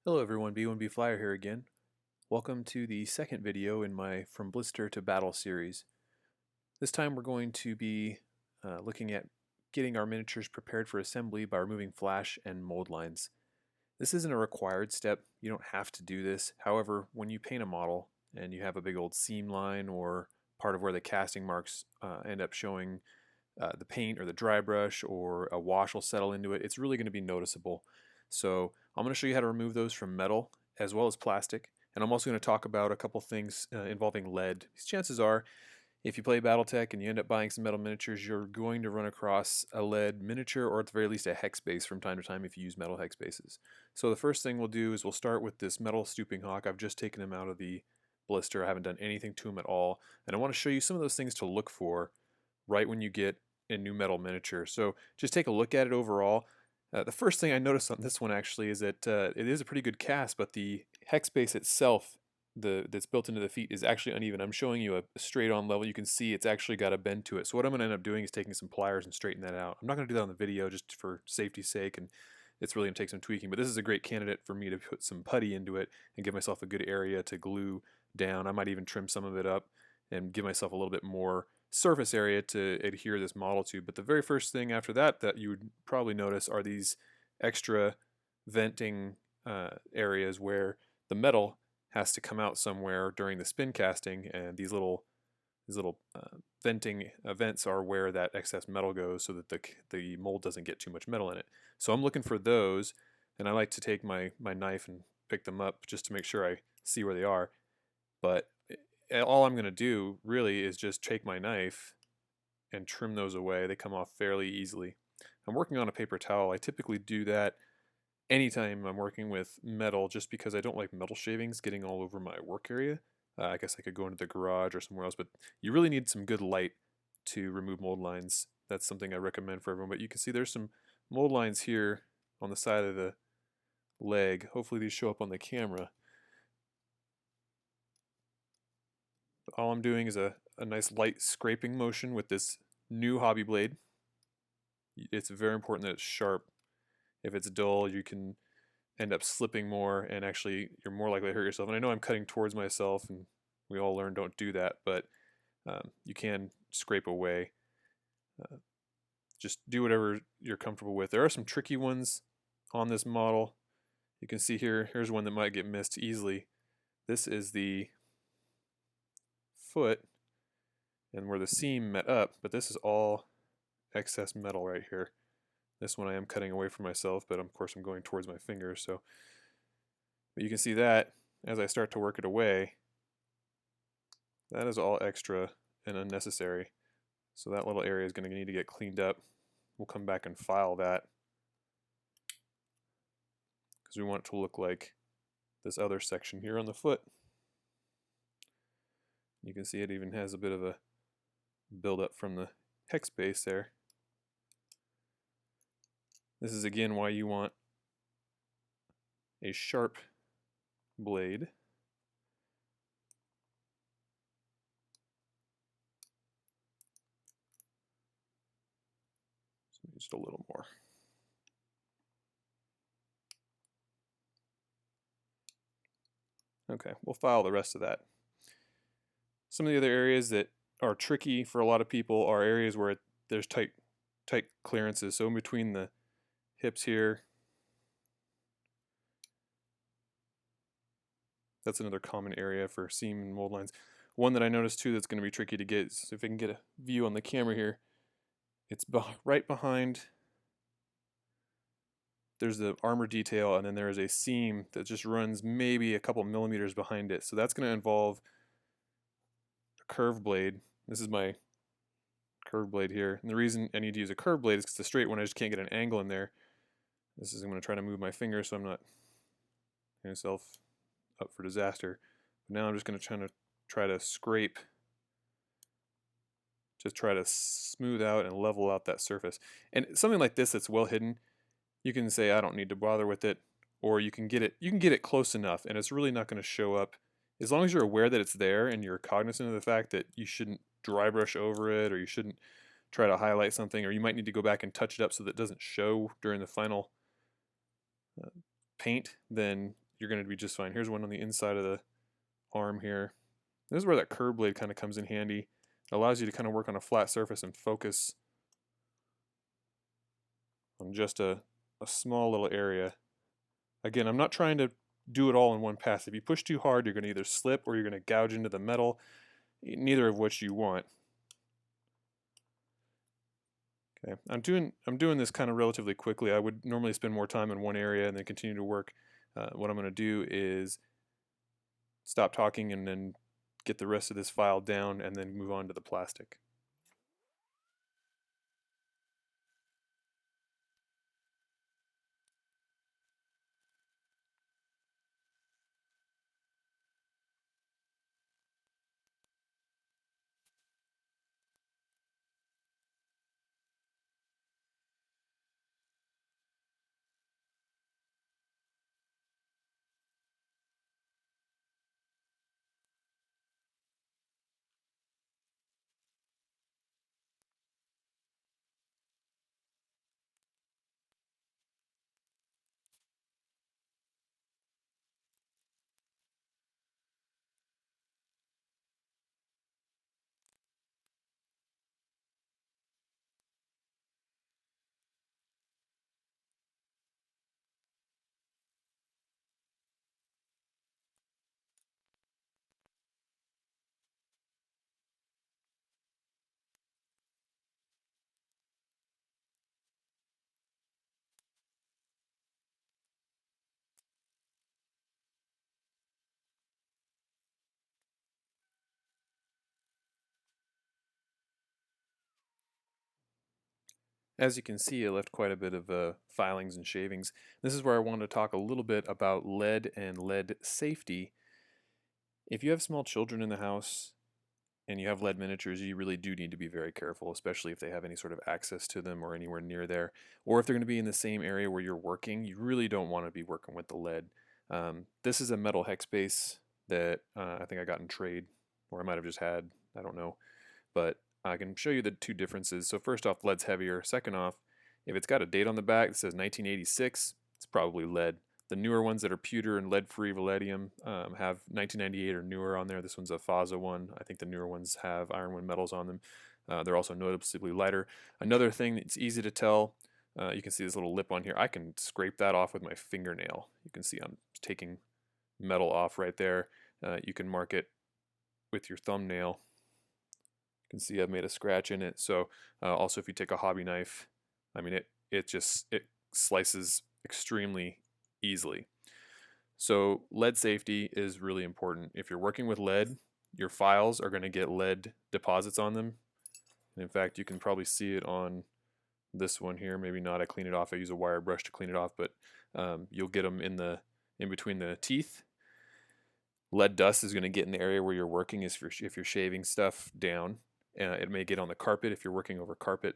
Hello everyone, B1B Flyer here again. Welcome to the second video in my From Blister to Battle series. This time we're going to be looking at getting our miniatures prepared for assembly by removing flash and mold lines. This isn't a required step, you don't have to do this. However, when you paint a model and you have a big old seam line or part of where the casting marks end up showing the paint or the dry brush or a wash will settle into it, it's really going to be noticeable. So I'm going to show you how to remove those from metal as well as plastic, and I'm also going to talk about a couple things involving lead. These chances are, if you play Battletech and you end up buying some metal miniatures, you're going to run across a lead miniature, or at the very least a hex base from time to time if you use metal hex bases. So the first thing we'll do is we'll start with this metal stooping hawk. I've just taken him out of the blister. I haven't done anything to him at all, and I want to show you some of those things to look for right when you get a new metal miniature. So just take a look at it overall. The first thing I noticed on this one actually is that it is a pretty good cast, but the hex base itself that's built into the feet is actually uneven. I'm showing you a straight on level. You can see it's actually got a bend to it. So what I'm going to end up doing is taking some pliers and straighten that out. I'm not going to do that on the video just for safety's sake, and it's really going to take some tweaking, but this is a great candidate for me to put some putty into it and give myself a good area to glue down. I might even trim some of it up and give myself a little bit more surface area to adhere this model to. But the very first thing after that that you would probably notice are these extra venting areas where the metal has to come out somewhere during the spin casting, and these little venting vents are where that excess metal goes so that the mold doesn't get too much metal in it. So I'm looking for those, and I like to take my knife and pick them up just to make sure I see where they are. But all I'm going to do really is just take my knife and trim those away. They come off fairly easily. I'm working on a paper towel. I typically do that anytime I'm working with metal just because I don't like metal shavings getting all over my work area. I guess I could go into the garage or somewhere else, but you really need some good light to remove mold lines. That's something I recommend for everyone. But you can see there's some mold lines here on the side of the leg. Hopefully these show up on the camera. All I'm doing is a nice light scraping motion with this new hobby blade. It's very important that it's sharp. If it's dull, you can end up slipping more, and actually you're more likely to hurt yourself. And I know I'm cutting towards myself, and we all learn don't do that, but you can scrape away. Just do whatever you're comfortable with. There are some tricky ones on this model. You can see here's one that might get missed easily. This is the foot and where the seam met up, but this is all excess metal right here. This one I am cutting away from myself, but of course I'm going towards my fingers. But you can see that as I start to work it away, that is all extra and unnecessary. So that little area is going to need to get cleaned up. We'll come back and file that because we want it to look like this other section here on the foot. You can see it even has a bit of a buildup from the hex base there. This is again why you want a sharp blade. Just a little more. Okay, we'll file the rest of that. Some of the other areas that are tricky for a lot of people are areas where there's tight clearances. So in between the hips here, that's another common area for seam and mold lines. One that I noticed too that's going to be tricky to get is if I can get a view on the camera here. It's right behind, there's the armor detail, and then there is a seam that just runs maybe a couple millimeters behind it. So that's going to involve a curved blade. This is my curved blade here. And the reason I need to use a curved blade is because the straight one I just can't get an angle in there. I'm going to try to move my finger so I'm not getting myself up for disaster. But now I'm just going to try to scrape, just try to smooth out and level out that surface. And something like this that's well hidden, you can say I don't need to bother with it, or you can get it close enough and it's really not going to show up. As long as you're aware that it's there and you're cognizant of the fact that you shouldn't dry brush over it, or you shouldn't try to highlight something, or you might need to go back and touch it up so that it doesn't show during the final paint, then you're going to be just fine. Here's one on the inside of the arm here. This is where that curve blade kind of comes in handy. It allows you to kind of work on a flat surface and focus on just a small little area. Again, I'm not trying to do it all in one pass. If you push too hard, you're going to either slip or you're going to gouge into the metal, neither of which you want. Okay, I'm doing this kind of relatively quickly. I would normally spend more time in one area and then continue to work. What I'm going to do is stop talking and then get the rest of this file down and then move on to the plastic. As you can see, I left quite a bit of filings and shavings. This is where I want to talk a little bit about lead and lead safety. If you have small children in the house and you have lead miniatures, you really do need to be very careful, especially if they have any sort of access to them or anywhere near there. Or if they're going to be in the same area where you're working, you really don't want to be working with the lead. This is a metal hex base that I think I got in trade, or I might have just had, I don't know. But I can show you the two differences. So first off, lead's heavier. Second off, if it's got a date on the back that says 1986, it's probably lead. The newer ones that are pewter and lead-free palladium have 1998 or newer on there. This one's a FASA one. I think the newer ones have ironwood metals on them. They're also noticeably lighter. Another thing that's easy to tell, you can see this little lip on here. I can scrape that off with my fingernail. You can see I'm taking metal off right there. You can mark it with your thumbnail. You can see I've made a scratch in it. So also if you take a hobby knife, I mean it slices extremely easily. So lead safety is really important. If you're working with lead, your files are going to get lead deposits on them. And in fact, you can probably see it on this one here. Maybe not. I clean it off. I use a wire brush to clean it off, but you'll get them in between the teeth. Lead dust is going to get in the area where you're working if you're shaving stuff down. It may get on the carpet if you're working over carpet.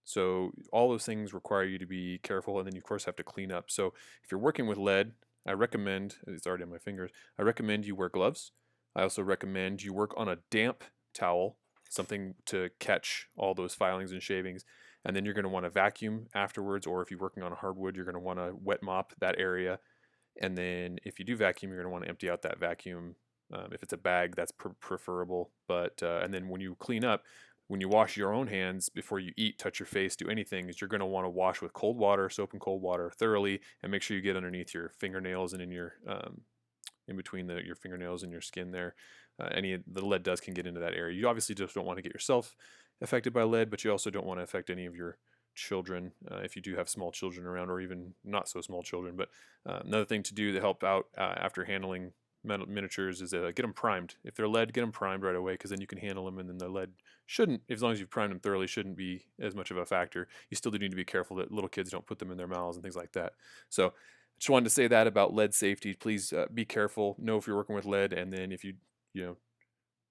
So all those things require you to be careful, and then you of course have to clean up. So if you're working with lead, I recommend, it's already on my fingers, I recommend you wear gloves. I also recommend you work on a damp towel, something to catch all those filings and shavings. And then you're going to want to vacuum afterwards, or if you're working on hardwood, you're going to want to wet mop that area. And then if you do vacuum, you're going to want to empty out that vacuum. If it's a bag, that's preferable. But and then when you clean up, when you wash your own hands before you eat, touch your face, do anything, is you're going to want to wash with cold water, soap and cold water thoroughly, and make sure you get underneath your fingernails and in between your fingernails and your skin there. Any of the lead dust can get into that area. You obviously just don't want to get yourself affected by lead, but you also don't want to affect any of your children if you do have small children around, or even not so small children. But another thing to do to help out after handling miniatures is get them primed. If they're lead, get them primed right away, because then you can handle them, and then the lead shouldn't, as long as you've primed them thoroughly, shouldn't be as much of a factor. You still do need to be careful that little kids don't put them in their mouths and things like that. So just wanted to say that about lead safety. Please be careful. Know if you're working with lead, and then if you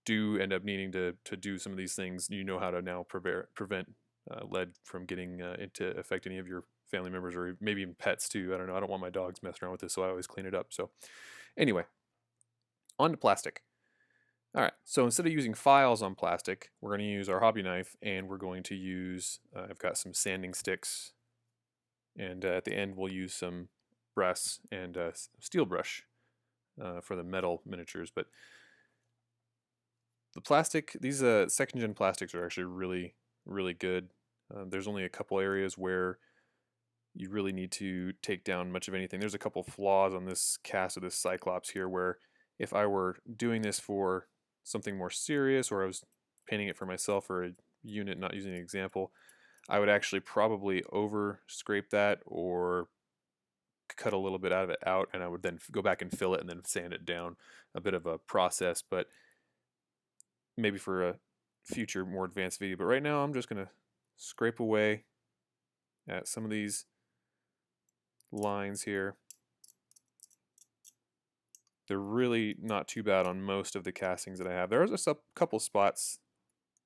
do end up needing to do some of these things, you know how to now prevent lead from getting into affect any of your family members, or maybe even pets too. I don't know. I don't want my dogs messing around with this, so I always clean it up. So anyway, on to plastic. All right, so instead of using files on plastic, we're going to use our hobby knife, and we're going to use, I've got some sanding sticks, and at the end we'll use some brass and steel brush for the metal miniatures. But the plastic, these second gen plastics are actually really good. There's only a couple areas where you really need to take down much of anything. There's a couple flaws on this cast of this Cyclops here where if I were doing this for something more serious, or I was painting it for myself or a unit, not using an example, I would actually probably over scrape that or cut a little bit out of it out, and I would then go back and fill it and then sand it down. A bit of a process, but maybe for a future more advanced video. But right now I'm just going to scrape away at some of these lines here. They're really not too bad on most of the castings that I have. There's a couple spots.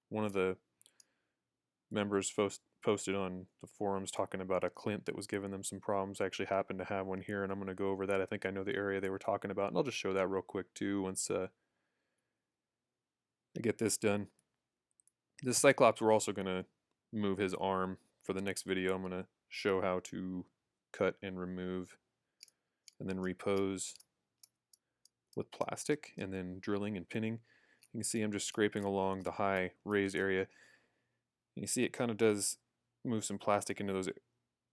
One of the members posted on the forums talking about a Clint that was giving them some problems. I actually happen to have one here, and I'm going to go over that. I think I know the area they were talking about, and I'll just show that real quick too once I get this done. This Cyclops, we're also going to move his arm for the next video. I'm going to show how to cut and remove and then repose with plastic and then drilling and pinning. You can see I'm just scraping along the high raised area. And you see it kind of does move some plastic into those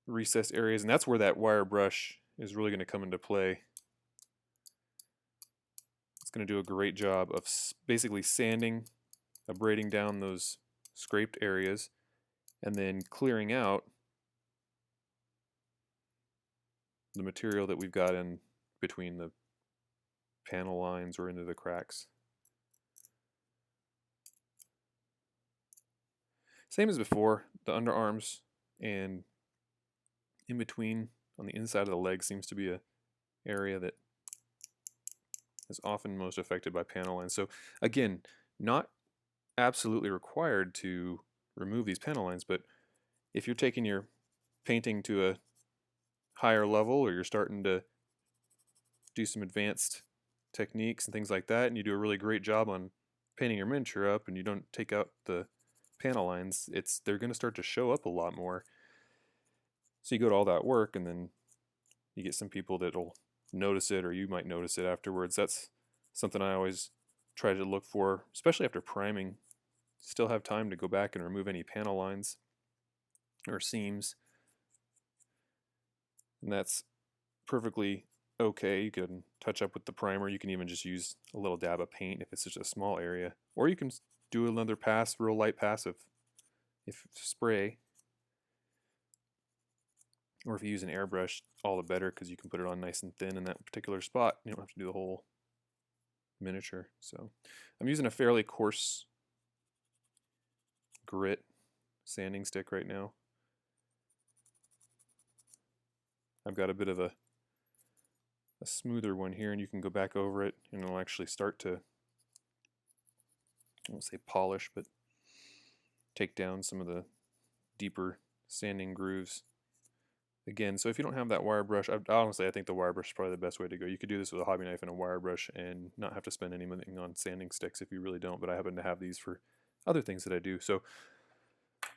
recessed areas, and that's where that wire brush is really going to come into play. It's going to do a great job of basically sanding, abrading down those scraped areas, and then clearing out the material that we've got in between the panel lines or into the cracks. Same as before, the underarms and in between on the inside of the leg seems to be a area that is often most affected by panel lines. So again, not absolutely required to remove these panel lines, but if you're taking your painting to a higher level, or you're starting to do some advanced techniques and things like that, and you do a really great job on painting your miniature up and you don't take out the panel lines, they're going to start to show up a lot more. So you go to all that work and then you get some people that'll notice it, or you might notice it afterwards. That's something I always try to look for, especially after priming. Still have time to go back and remove any panel lines or seams, and that's perfectly okay. You can touch up with the primer. You can even just use a little dab of paint if it's just a small area, or you can do another pass, real light pass of spray, or if you use an airbrush, all the better, because you can put it on nice and thin in that particular spot. You don't have to do the whole miniature. So I'm using a fairly coarse grit sanding stick right now. I've got a bit of a smoother one here, and you can go back over it and it'll actually start to, I won't say polish, but take down some of the deeper sanding grooves. Again, so if you don't have that wire brush, honestly I think the wire brush is probably the best way to go. You could do this with a hobby knife and a wire brush and not have to spend any money on sanding sticks if you really don't, but I happen to have these for other things that I do. So I'm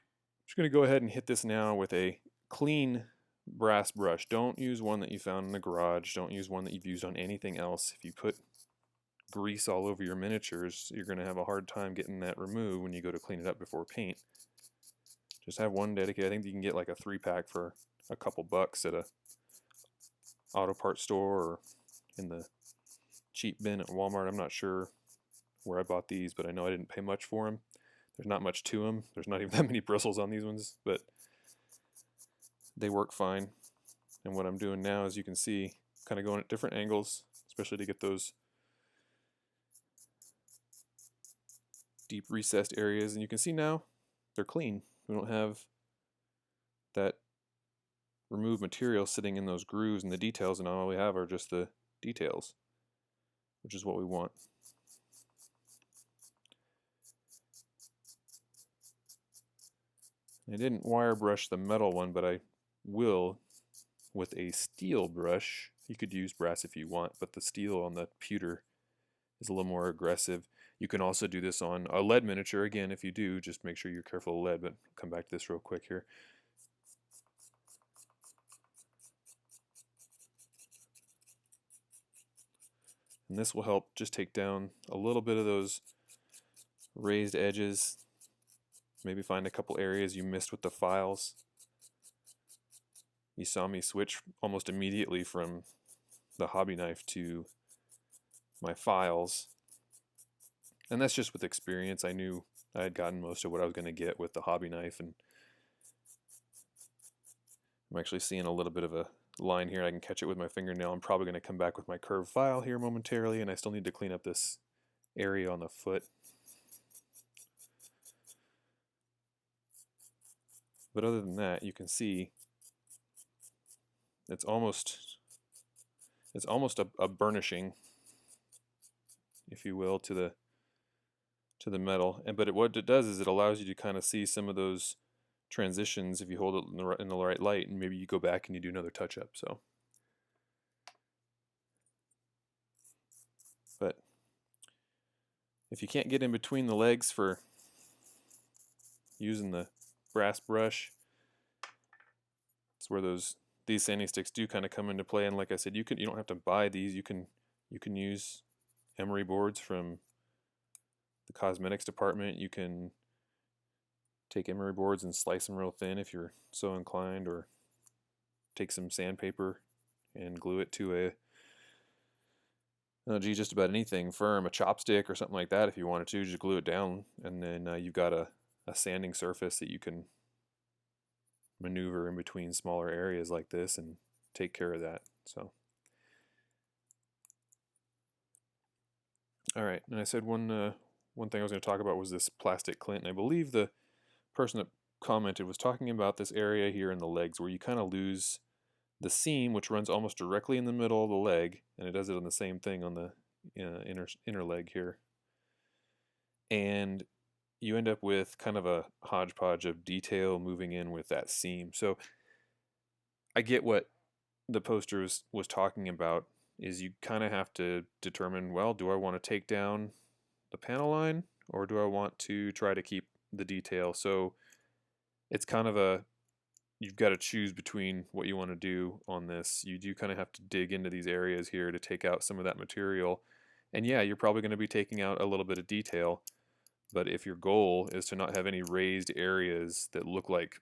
just going to go ahead and hit this now with a clean brass brush. Don't use one that you found in the garage. Don't use one that you've used on anything else. If you put grease all over your miniatures, you're going to have a hard time getting that removed when you go to clean it up before paint. Just have one dedicated. I think you can get like a 3-pack for a couple bucks at a auto parts store or in the cheap bin at Walmart. I'm not sure where I bought these, but I know I didn't pay much for them. There's not much to them. There's not even that many bristles on these ones, but they work fine. And what I'm doing now, as you can see, kind of going at different angles, especially to get those deep recessed areas. And you can see now they're clean. We don't have that removed material sitting in those grooves and the details, and all we have are just the details, which is what we want. I didn't wire brush the metal one, but I will with a steel brush. You could use brass if you want, but the steel on the pewter is a little more aggressive. You can also do this on a lead miniature. Again, if you do, just make sure you're careful of lead, but I'll come back to this real quick here. And this will help just take down a little bit of those raised edges. Maybe find a couple areas you missed with the files. You saw me switch almost immediately from the hobby knife to my files. And that's just with experience. I knew I had gotten most of what I was going to get with the hobby knife, and I'm actually seeing a little bit of a line here. I can catch it with my fingernail. I'm probably going to come back with my curved file here momentarily, and I still need to clean up this area on the foot. But other than that, you can see it's almost a burnishing, if you will, to the metal. But what it does is it allows you to kind of see some of those transitions if you hold it in the right light, and maybe you go back and you do another touch up. So, but if you can't get in between the legs for using the brass brush, it's where these sanding sticks do kind of come into play. And like I said, you don't have to buy these. You can use emery boards from the cosmetics department. You can take emery boards and slice them real thin if you're so inclined, or take some sandpaper and glue it to just about anything firm, a chopstick or something like that. If you wanted to, just glue it down, and then you've got a sanding surface that you can maneuver in between smaller areas like this and take care of that. So, all right, and I said one thing I was going to talk about was this plastic clint, and I believe the person that commented was talking about this area here in the legs where you kind of lose the seam, which runs almost directly in the middle of the leg, and it does it on the same thing on the inner leg here, and you end up with kind of a hodgepodge of detail moving in with that seam. So I get what the poster was talking about, is you kind of have to determine, well, do I want to take down the panel line, or do I want to try to keep the detail? So it's kind of you've got to choose between what you want to do on this. You do kind of have to dig into these areas here to take out some of that material. And yeah, you're probably going to be taking out a little bit of detail, but if your goal is to not have any raised areas that look like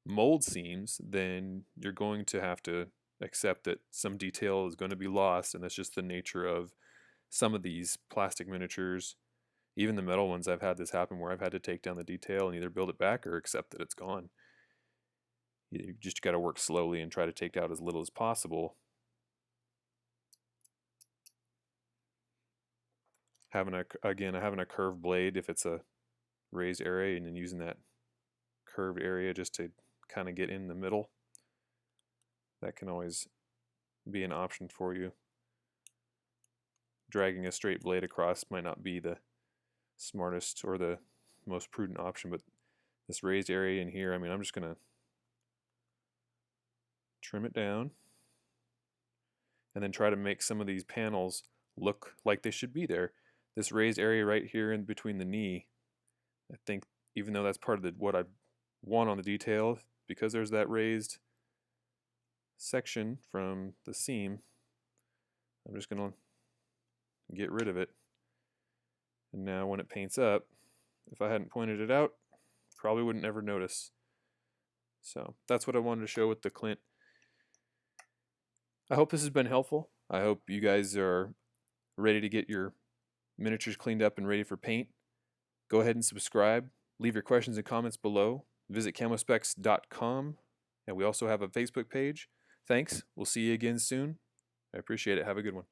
mold seams, then you're going to have to accept that some detail is going to be lost, and that's just the nature of some of these plastic miniatures. Even the metal ones, I've had this happen where I've had to take down the detail and either build it back or accept that it's gone. You just got to work slowly and try to take out as little as possible. Having a curved blade if it's a raised area, and then using that curved area just to kind of get in the middle, that can always be an option for you. Dragging a straight blade across might not be the smartest or the most prudent option, but this raised area in here, I mean, I'm just going to trim it down and then try to make some of these panels look like they should be there. This raised area right here in between the knee, I think, even though that's part of what I want on the detail, because there's that raised section from the seam, I'm just going to get rid of it. And now when it paints up, if I hadn't pointed it out, probably wouldn't ever notice. So that's what I wanted to show with the Clint. I hope this has been helpful. I hope you guys are ready to get your miniatures cleaned up and ready for paint. Go ahead and subscribe. Leave your questions and comments below. Visit camospecs.com, and we also have a Facebook page. Thanks. We'll see you again soon. I appreciate it. Have a good one.